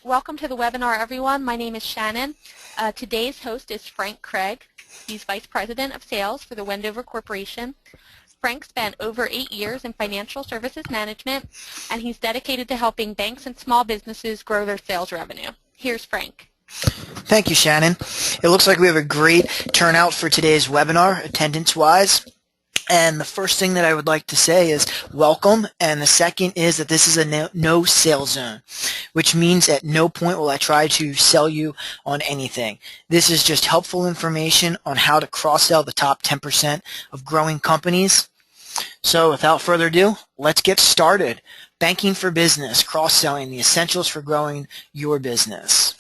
Welcome to the webinar, everyone. My name is Shannon. Today's host is Frank Craig. He's Vice President of Sales for the Wendover Corporation. Frank spent over 8 years in financial services management, and he's dedicated to helping banks and small businesses grow their sales revenue. Here's Frank. Thank you, Shannon. It looks like we have a great turnout for today's webinar, attendance-wise. And the first thing that I would like to say is welcome, and the second is that this is a no sale zone, which means at no point will I try to sell you on anything. This is just helpful information on how to cross-sell the top 10% of growing companies. So without further ado, let's get started. Banking for business, cross-selling, the essentials for growing your business.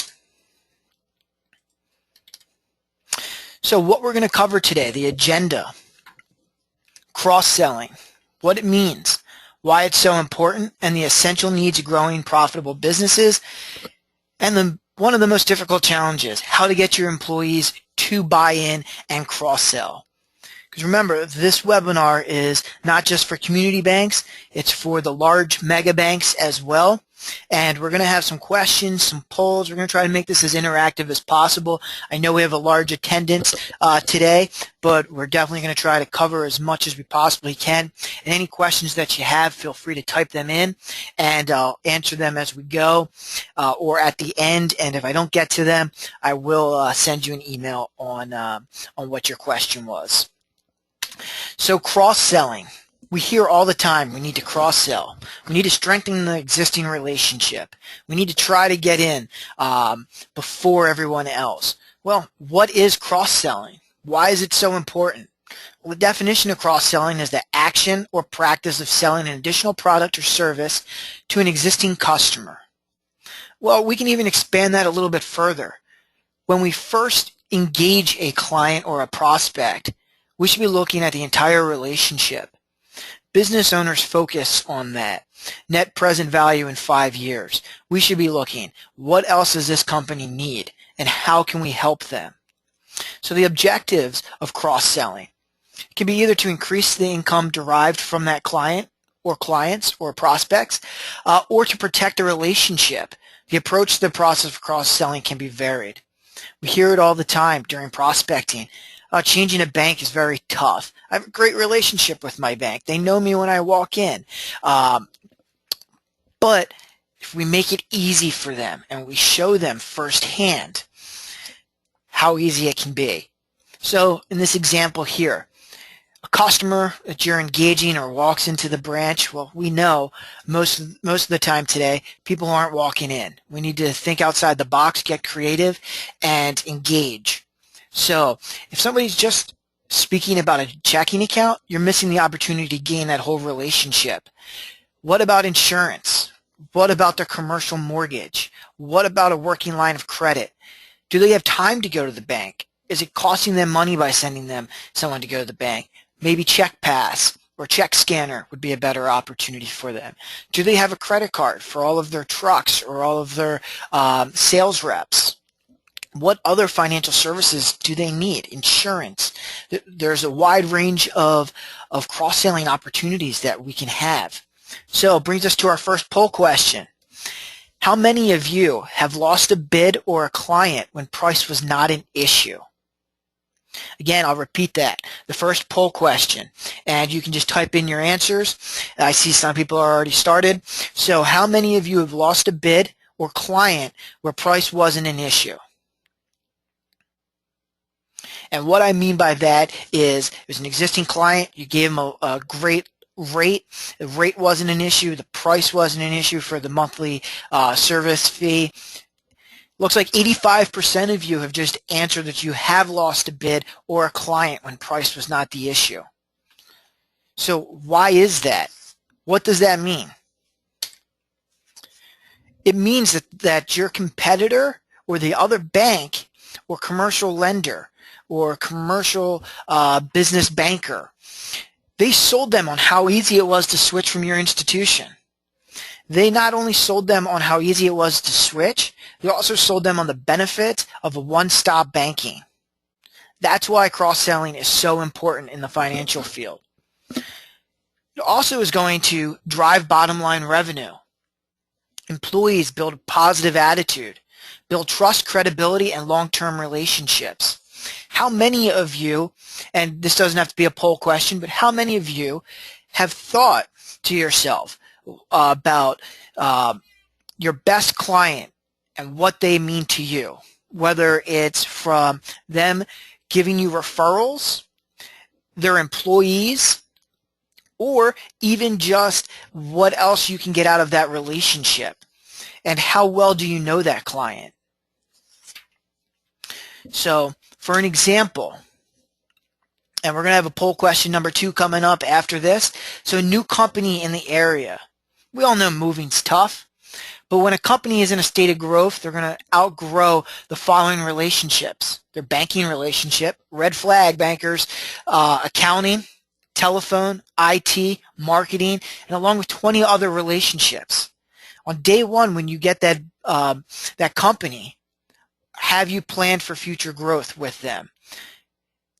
So what we're going to cover today, the agenda. Cross-selling, what it means, why it's so important, and the essential needs of growing profitable businesses, and one of the most difficult challenges, how to get your employees to buy in and cross-sell. Because remember, this webinar is not just for community banks, it's for the large mega banks as well. And we're going to have some questions, some polls. We're going to try to make this as interactive as possible. I know we have a large attendance today, but we're definitely going to try to cover as much as we possibly can. And any questions that you have, feel free to type them in, and I'll answer them as we go or at the end. And if I don't get to them, I will send you an email on what your question was. So cross-selling. We hear all the time we need to cross-sell. We need to strengthen the existing relationship. We need to try to get in before everyone else. Well, what is cross-selling? Why is it so important? Well, the definition of cross-selling is the action or practice of selling an additional product or service to an existing customer. Well, we can even expand that a little bit further. When we first engage a client or a prospect, we should be looking at the entire relationship. Business owners focus on that. Net present value in 5 years. We should be looking, what else does this company need, and how can we help them? So the objectives of cross-selling can be either to increase the income derived from that client or clients or prospects, or to protect the relationship. The approach to the process of cross-selling can be varied. We hear it all the time during prospecting. Changing a bank is very tough. I have a great relationship with my bank. They know me when I walk in. But if we make it easy for them and we show them firsthand how easy it can be. So in this example here, a customer that you're engaging or walks into the branch, well, we know most of the time today, people aren't walking in. We need to think outside the box, get creative, and engage. So if somebody's just speaking about a checking account, you're missing the opportunity to gain that whole relationship. What about insurance? What about their commercial mortgage? What about a working line of credit? Do they have time to go to the bank? Is it costing them money by sending them someone to go to the bank? Maybe Check Pass or Check Scanner would be a better opportunity for them. Do they have a credit card for all of their trucks or all of their sales reps? What other financial services do they need? Insurance. There's a wide range of cross-selling opportunities that we can have. So it brings us to our first poll question. How many of you have lost a bid or a client when price was not an issue? Again, I'll repeat that. The first poll question. And you can just type in your answers. I see some people are already started. So how many of you have lost a bid or client where price wasn't an issue? And what I mean by that is there's an existing client, you gave them a great rate, the rate wasn't an issue, the price wasn't an issue for the monthly service fee. Looks like 85% of you have just answered that you have lost a bid or a client when price was not the issue. So why is that? What does that mean? It means that your competitor or the other bank or commercial lender or commercial business banker, they sold them on how easy it was to switch from your institution. They not only sold them on how easy it was to switch, they also sold them on the benefits of a one-stop banking. That's why cross-selling is so important in the financial field. It also is going to drive bottom line revenue. Employees build a positive attitude, build trust, credibility, and long-term relationships. How many of you, and this doesn't have to be a poll question, but how many of you have thought to yourself about your best client and what they mean to you, whether it's from them giving you referrals, their employees, or even just what else you can get out of that relationship, and how well do you know that client? So for an example, and we're going to have a poll question number 2 coming up after this. So a new company in the area. We all know moving's tough, but when a company is in a state of growth, they're going to outgrow the following relationships. Their banking relationship, red flag bankers, accounting, telephone, IT, marketing, and along with 20 other relationships. On day one, when you get that company, have you planned for future growth with them?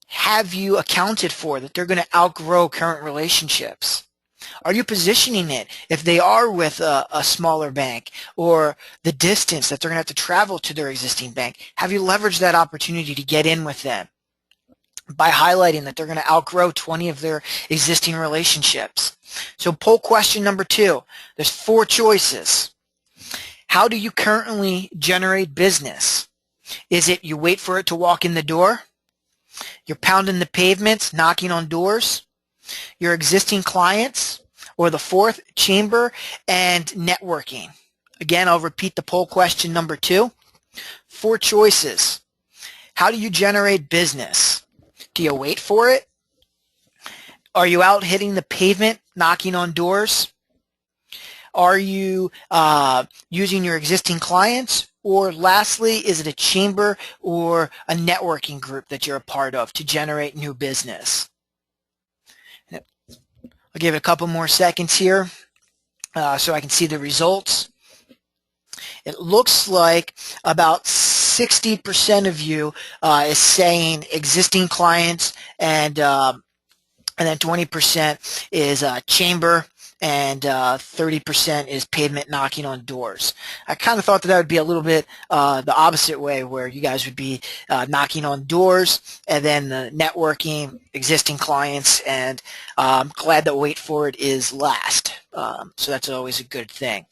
Have you accounted for that they're going to outgrow current relationships? Are you positioning it if they are with a smaller bank, or the distance that they're going to have to travel to their existing bank? Have you leveraged that opportunity to get in with them by highlighting that they're going to outgrow 20 of their existing relationships? So poll question number 2, there's 4 choices. How do you currently generate business? Is it you wait for it to walk in the door? You're pounding the pavements, knocking on doors? Your existing clients? Or the 4th, chamber and networking? Again, I'll repeat the poll question number 2. 4 choices. How do you generate business? Do you wait for it? Are you out hitting the pavement, knocking on doors? Are you using your existing clients? Or lastly, is it a chamber or a networking group that you're a part of to generate new business? I'll give it a couple more seconds here so I can see the results. It looks like about 60% of you is saying existing clients, and then 20% is chamber, and 30% is pavement knocking on doors. I kind of thought that would be a little bit the opposite way, where you guys would be knocking on doors, and then the networking, existing clients, and I'm glad that wait for it is last. So that's always a good thing.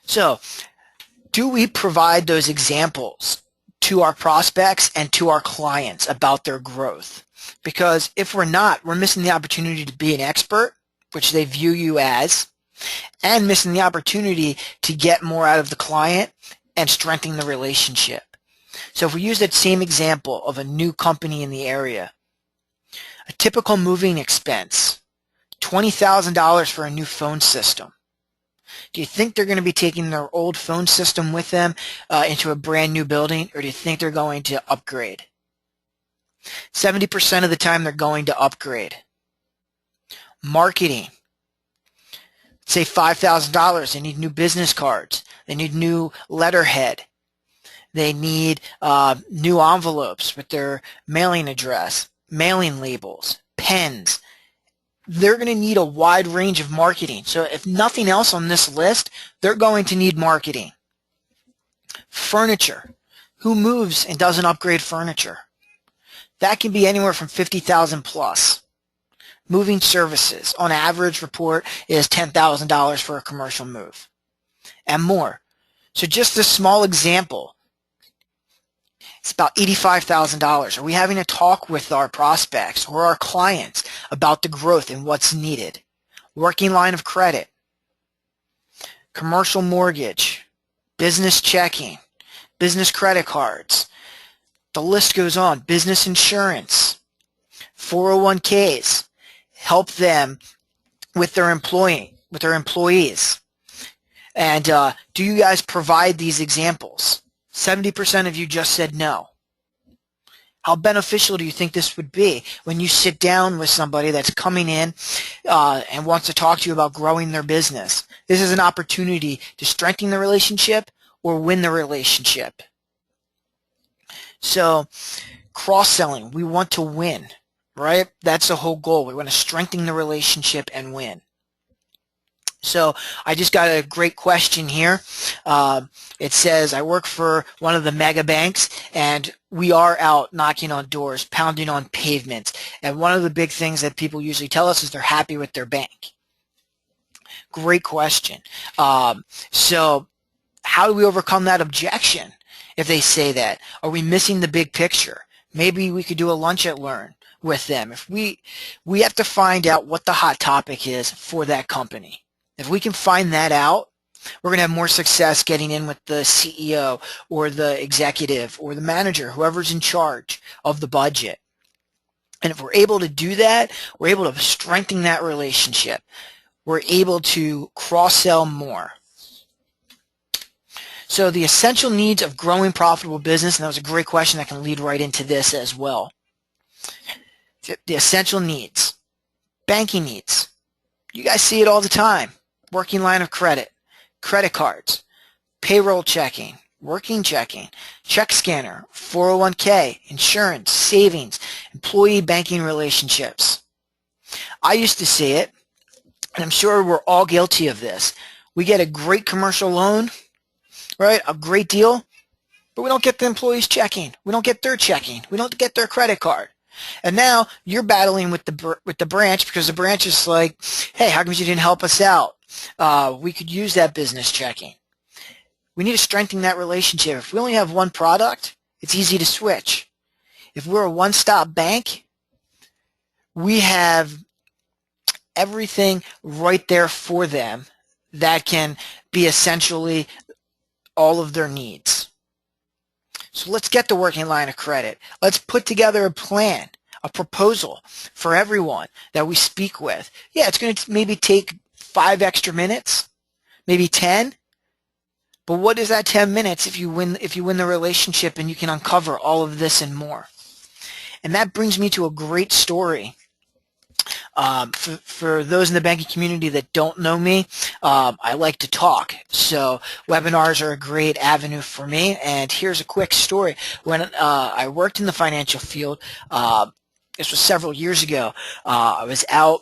So, do we provide those examples to our prospects and to our clients about their growth? Because if we're not, we're missing the opportunity to be an expert, which they view you as, and missing the opportunity to get more out of the client and strengthen the relationship. So if we use that same example of a new company in the area, a typical moving expense, $20,000 for a new phone system. Do you think they're going to be taking their old phone system with them into a brand new building, or do you think they're going to upgrade? 70% of the time they're going to upgrade. Marketing. Say $5,000. They need new business cards. They need new letterhead. They need new envelopes with their mailing address, mailing labels, pens. They're going to need a wide range of marketing. So if nothing else on this list, they're going to need marketing. Furniture. Who moves and doesn't upgrade furniture? That can be anywhere from $50,000 plus. Moving services, on average, report is $10,000 for a commercial move, and more. So just a small example, it's about $85,000. Are we having a talk with our prospects or our clients about the growth and what's needed? Working line of credit, commercial mortgage, business checking, business credit cards. The list goes on. Business insurance, 401ks, help them with their employees. And do you guys provide these examples? 70% of you just said no. How beneficial do you think this would be when you sit down with somebody that's coming in and wants to talk to you about growing their business? This is an opportunity to strengthen the relationship or win the relationship. So, cross-selling, we want to win, right? That's the whole goal. We want to strengthen the relationship and win. So I just got a great question here. It says, I work for one of the mega banks, and we are out knocking on doors, pounding on pavements. And one of the big things that people usually tell us is they're happy with their bank. Great question. So how do we overcome that objection if they say that? Are we missing the big picture? Maybe we could do a lunch at Learn with them. If we have to find out what the hot topic is for that company. If we can find that out, we're going to have more success getting in with the CEO or the executive or the manager, whoever's in charge of the budget. And if we're able to do that, we're able to strengthen that relationship. We're able to cross-sell more. So the essential needs of growing profitable business, and that was a great question that can lead right into this as well. The essential needs, banking needs. You guys see it all the time. Working line of credit, credit cards, payroll checking, working checking, check scanner, 401k, insurance, savings, employee banking relationships. I used to see it, and I'm sure we're all guilty of this. We get a great commercial loan, right? A great deal, but we don't get the employees checking. We don't get their checking. We don't get their credit card. And now you're battling with the branch because the branch is like, hey, how come you didn't help us out? We could use that business checking. We need to strengthen that relationship. If we only have one product, it's easy to switch. If we're a one-stop bank, we have everything right there for them that can be essentially all of their needs. So let's get the working line of credit. Let's put together a plan, a proposal for everyone that we speak with. Yeah, it's going to maybe take 5 extra minutes, maybe 10. But what is that 10 minutes if you win the relationship and you can uncover all of this and more? And that brings me to a great story. For those in the banking community that don't know me, I like to talk. So webinars are a great avenue for me. And here's a quick story. When I worked in the financial field, this was several years ago, I was out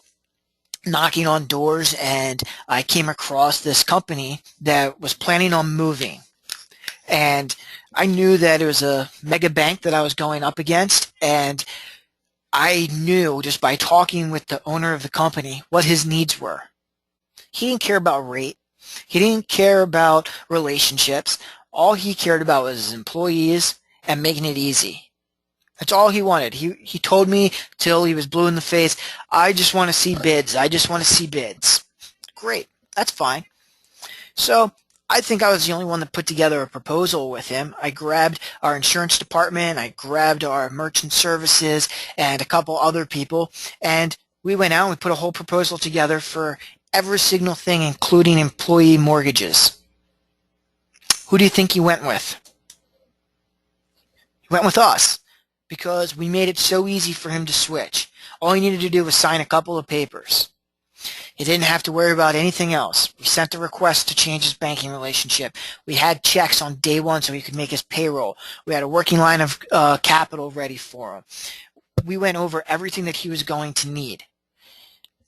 knocking on doors, and I came across this company that was planning on moving. And I knew that it was a mega bank that I was going up against, and I knew just by talking with the owner of the company what his needs were. He didn't care about rate. He didn't care about relationships. All he cared about was his employees and making it easy. That's all he wanted. He told me till he was blue in the face, I just want to see bids. I just want to see bids. Great. That's fine. So I think I was the only one that put together a proposal with him. I grabbed our insurance department, I grabbed our merchant services, and a couple other people, and we went out and we put a whole proposal together for every single thing, including employee mortgages. Who do you think he went with? He went with us because we made it so easy for him to switch. All he needed to do was sign a couple of papers. He didn't have to worry about anything else. We sent the request to change his banking relationship. We had checks on day one so he could make his payroll. We had a working line of capital ready for him. We went over everything that he was going to need.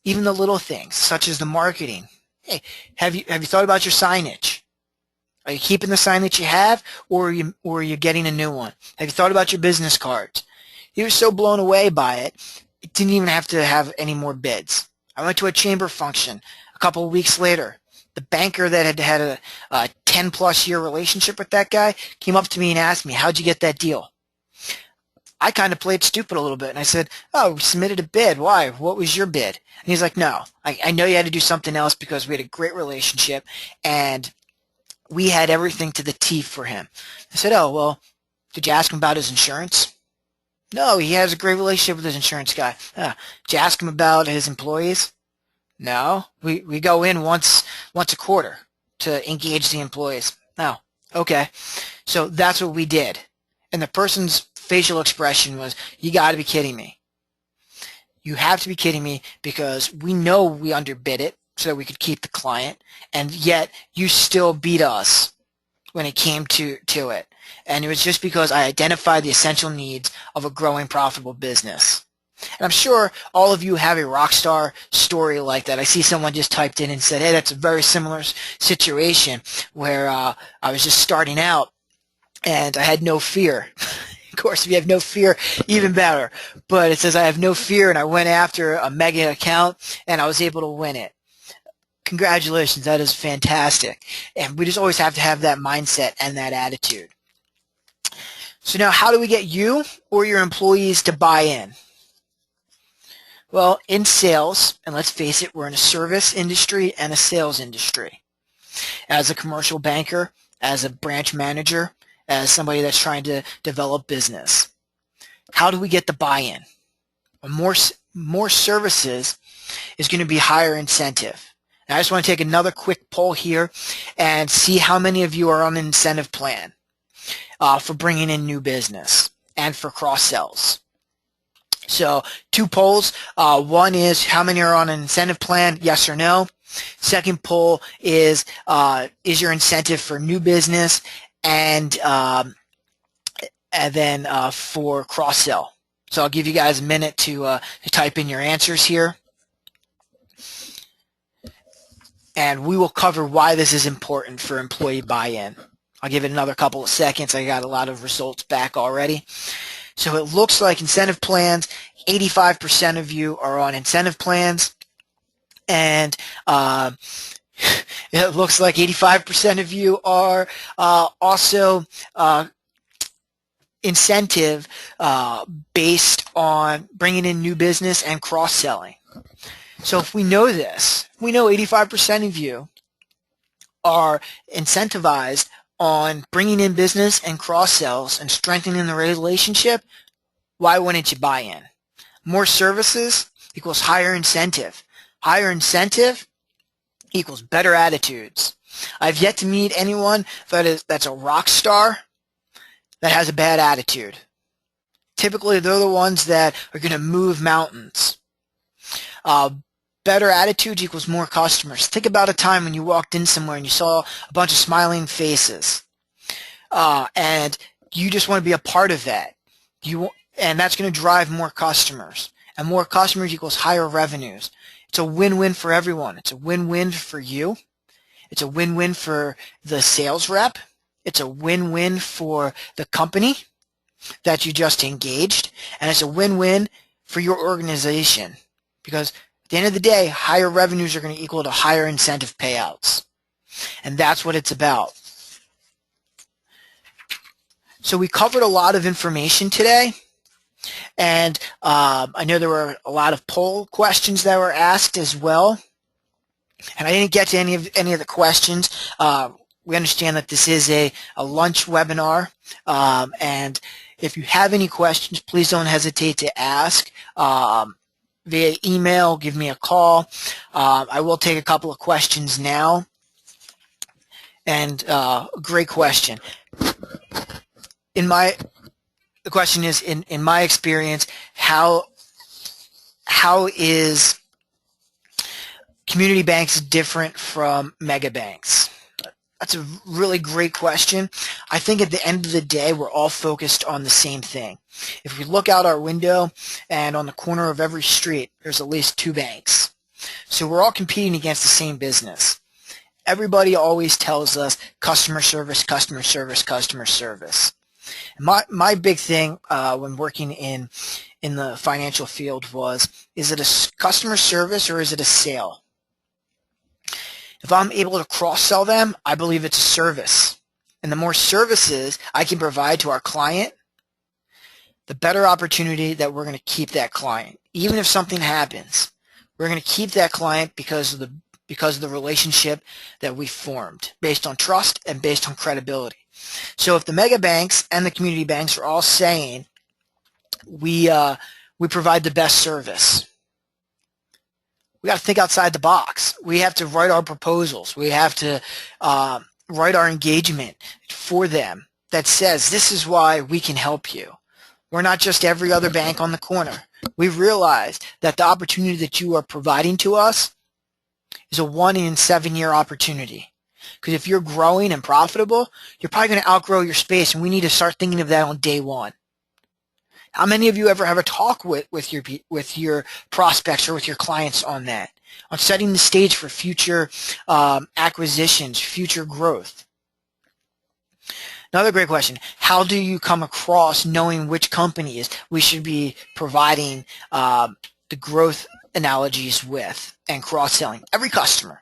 Even the little things, such as the marketing. Hey, have you thought about your signage? Are you keeping the sign that you have, or are you getting a new one? Have you thought about your business cards? He was so blown away by it, it didn't even have to have any more bids. I went to a chamber function a couple of weeks later. The banker that had had a 10-plus year relationship with that guy came up to me and asked me, how'd you get that deal? I kind of played stupid a little bit, and I said, oh, we submitted a bid. Why? What was your bid? And he's like, no, I know you had to do something else because we had a great relationship, and we had everything to the T for him. I said, oh, well, did you ask him about his insurance? No, he has a great relationship with his insurance guy. Did you ask him about his employees? No, we go in once a quarter to engage the employees. No, okay. So that's what we did. And the person's facial expression was, you got to be kidding me. You have to be kidding me because we know we underbid it so that we could keep the client, and yet you still beat us when it came to it. And it was just because I identified the essential needs of a growing profitable business. And I'm sure all of you have a rock star story like that. I see someone just typed in and said, hey, that's a very similar situation where I was just starting out and I had no fear. Of course, if you have no fear, even better. But it says I have no fear, and I went after a mega account, and I was able to win it. Congratulations, that is fantastic. And we just always have to have that mindset and that attitude. So now, how do we get you or your employees to buy in? Well, in sales, and let's face it, we're in a service industry and a sales industry. As a commercial banker, as a branch manager, as somebody that's trying to develop business, how do we get the buy-in? More services is going to be higher incentive. And I just want to take another quick poll here and see how many of you are on an incentive plan for bringing in new business and for cross-sells. So 2 polls. One is how many are on an incentive plan, yes or no. Second poll is your incentive for new business and then for cross-sell. So I'll give you guys a minute to type in your answers here. And we will cover why this is important for employee buy-in. I'll give it another couple of seconds. I got a lot of results back already. So it looks like incentive plans, 85% of you are on incentive plans, and it looks like 85% of you are also incentive based on bringing in new business and cross-selling. So if we know this, we know 85% of you are incentivized on bringing in business and cross-sells and strengthening the relationship, why wouldn't you buy in? More services equals higher incentive. Higher incentive equals better attitudes. I've yet to meet anyone that's a rock star that has a bad attitude. Typically, they're the ones that are going to move mountains. Better attitudes equals more customers. Think about a time when you walked in somewhere and you saw a bunch of smiling faces, and you just want to be a part of that. And that's going to drive more customers. And more customers equals higher revenues. It's a win-win for everyone. It's a win-win for you. It's a win-win for the sales rep. It's a win-win for the company that you just engaged. And it's a win-win for your organization, because at the end of the day, higher revenues are going to equal to higher incentive payouts. And that's what it's about. So we covered a lot of information today. And I know there were a lot of poll questions that were asked as well. And I didn't get to any of the questions. We understand that this is a lunch webinar. And if you have any questions, please don't hesitate to ask. Via email, give me a call. I will take a couple of questions now. And great question. The question is, in my experience, how is community banks different from mega banks? That's a really great question. I think at the end of the day, we're all focused on the same thing. If we look out our window and on the corner of every street, there's at least 2 banks. So we're all competing against the same business. Everybody always tells us customer service, customer service, customer service. My big thing when working in the financial field was, is it a customer service or is it a sale? If I'm able to cross-sell them, I believe it's a service. And the more services I can provide to our client, the better opportunity that we're going to keep that client. Even if something happens, we're going to keep that client because of the relationship that we formed, based on trust and based on credibility. So if the mega banks and the community banks are all saying we provide the best service, we got to think outside the box. We have to write our proposals. We have to write our engagement for them that says, this is why we can help you. We're not just every other bank on the corner. We've realized that the opportunity that you are providing to us is a 1 in 7 year opportunity. Because if you're growing and profitable, you're probably going to outgrow your space, and we need to start thinking of that on day 1. How many of you ever have a talk with your prospects or with your clients on that? On setting the stage for future acquisitions, future growth? Another great question. How do you come across knowing which companies we should be providing the growth analogies with and cross-selling? Every customer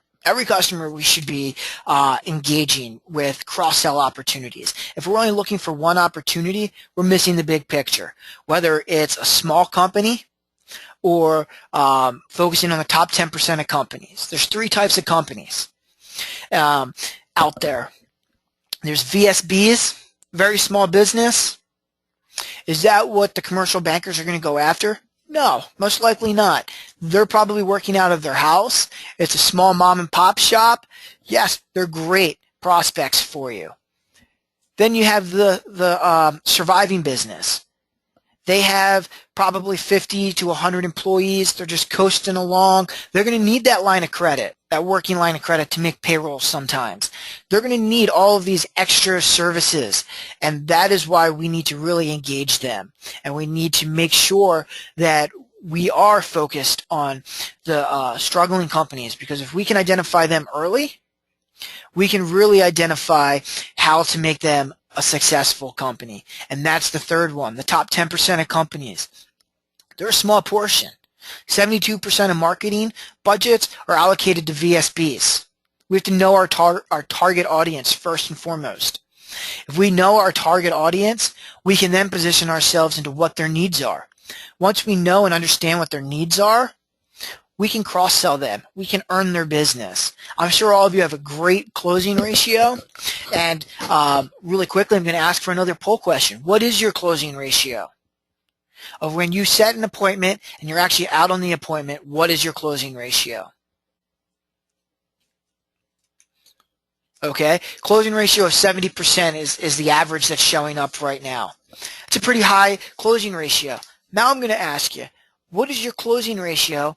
we should be engaging with cross-sell opportunities. If we're only looking for one opportunity, we're missing the big picture. Whether it's a small company or focusing on the top 10% of companies. There's three types of companies out there. There's VSBs, very small business. Is that what the commercial bankers are going to go after? No, most likely not. They're probably working out of their house. It's a small mom and pop shop. Yes, they're great prospects for you. Then you have the surviving business. They have probably 50 to 100 employees. They're just coasting along. They're going to need that line of credit, that working line of credit to make payroll sometimes. They're going to need all of these extra services, and that is why we need to really engage them. And we need to make sure that we are focused on the struggling companies, because if we can identify them early, we can really identify how to make them a successful company. And that's the third one, the top 10% of companies. They're a small portion. 72% of marketing budgets are allocated to VSBs. We have to know our target audience first and foremost. If we know our target audience, we can then position ourselves into what their needs are. Once we know and understand what their needs are, we can cross-sell them. We can earn their business. I'm sure all of you have a great closing ratio. And really quickly, I'm going to ask for another poll question. What is your closing ratio? Of when you set an appointment and you're actually out on the appointment, what is your closing ratio? Okay, closing ratio of 70% is the average that's showing up right now. It's a pretty high closing ratio. Now I'm going to ask you, what is your closing ratio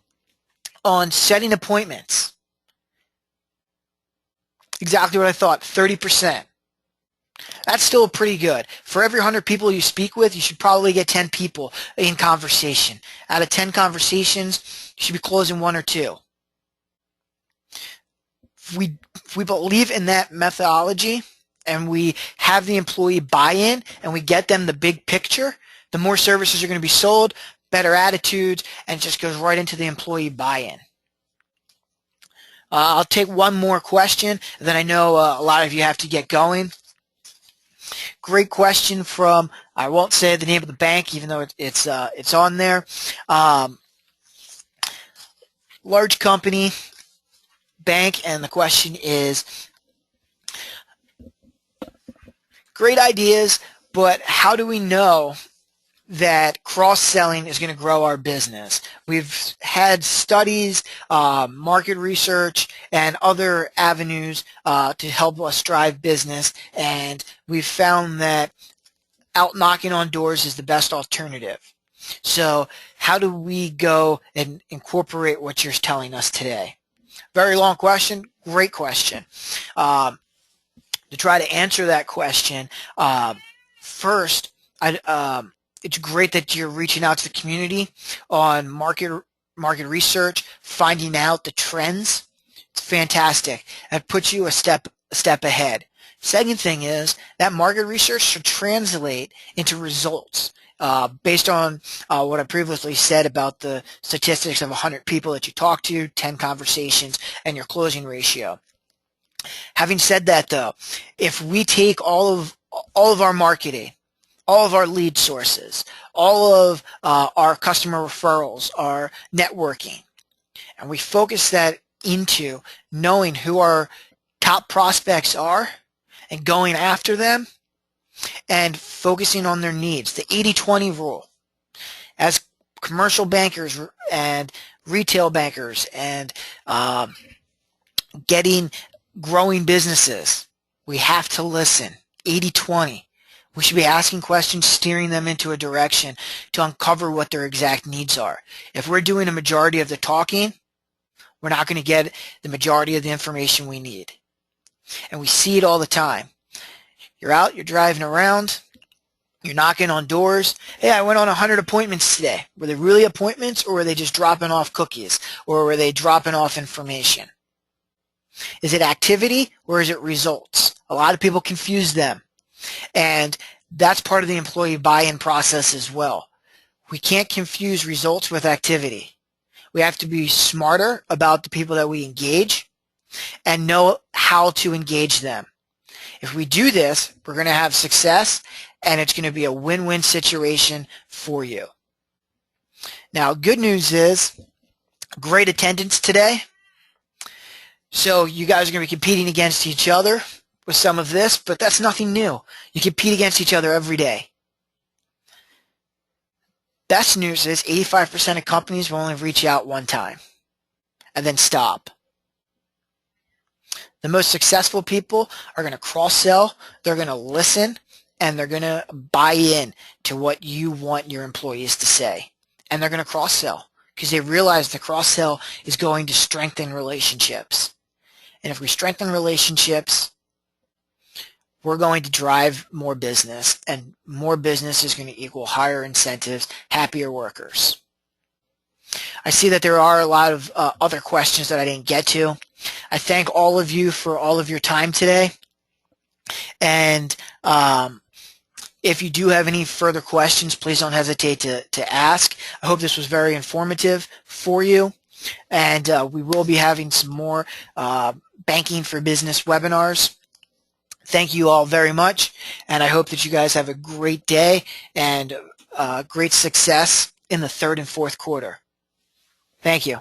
on setting appointments? Exactly what I thought, 30%. That's still pretty good. For every 100 people you speak with, you should probably get 10 people in conversation. Out of 10 conversations, you should be closing 1 or 2. If we believe in that methodology and we have the employee buy-in and we get them the big picture, the more services are going to be sold, better attitudes, and it just goes right into the employee buy-in. I'll take one more question, then I know a lot of you have to get going. Great question from, I won't say the name of the bank, even though it's on there. Large company, bank, and the question is, great ideas, but how do we know that cross-selling is going to grow our business? We've had studies, market research, and other avenues to help us drive business, and we've found that out knocking on doors is the best alternative. So how do we go and incorporate what you're telling us today? Very long question, great question. To try to answer that question, first, it's great that you're reaching out to the community on market research, finding out the trends. It's fantastic. That puts you a step ahead. Second thing is that market research should translate into results based on what I previously said about the statistics of 100 people that you talk to, 10 conversations, and your closing ratio. Having said that, though, if we take all of our marketing, all of our lead sources, all of our customer referrals, our networking, and we focus that into knowing who our top prospects are and going after them and focusing on their needs, the 80-20 rule. As commercial bankers and retail bankers and growing businesses, we have to listen. 80-20. We should be asking questions, steering them into a direction to uncover what their exact needs are. If we're doing a majority of the talking, we're not going to get the majority of the information we need. And we see it all the time. You're out, you're driving around, You're knocking on doors. Hey, I went on 100 appointments today. Were they really appointments, or were they just dropping off cookies, or were they dropping off information? Is it activity, or is it results? A lot of people confuse them, and that's part of the employee buy-in process as well. We can't confuse results with activity. We have to be smarter about the people that we engage and know how to engage them. If we do this, we're going to have success, and it's going to be a win-win situation for you. Now, good news is great attendance today. So you guys are going to be competing against each other with some of this, but that's nothing new. You compete against each other every day. Best news is 85% of companies will only reach out one time and then stop. The most successful people are going to cross-sell, they're going to listen, and they're going to buy in to what you want your employees to say. And they're going to cross-sell because they realize the cross-sell is going to strengthen relationships. And if we strengthen relationships, we're going to drive more business, and more business is going to equal higher incentives, happier workers. I see that there are a lot of other questions that I didn't get to. I thank all of you for all of your time today. And if you do have any further questions, please don't hesitate to ask. I hope this was very informative for you. And we will be having some more Banking for Business webinars. Thank you all very much, and I hope that you guys have a great day and great success in the third and fourth quarter. Thank you.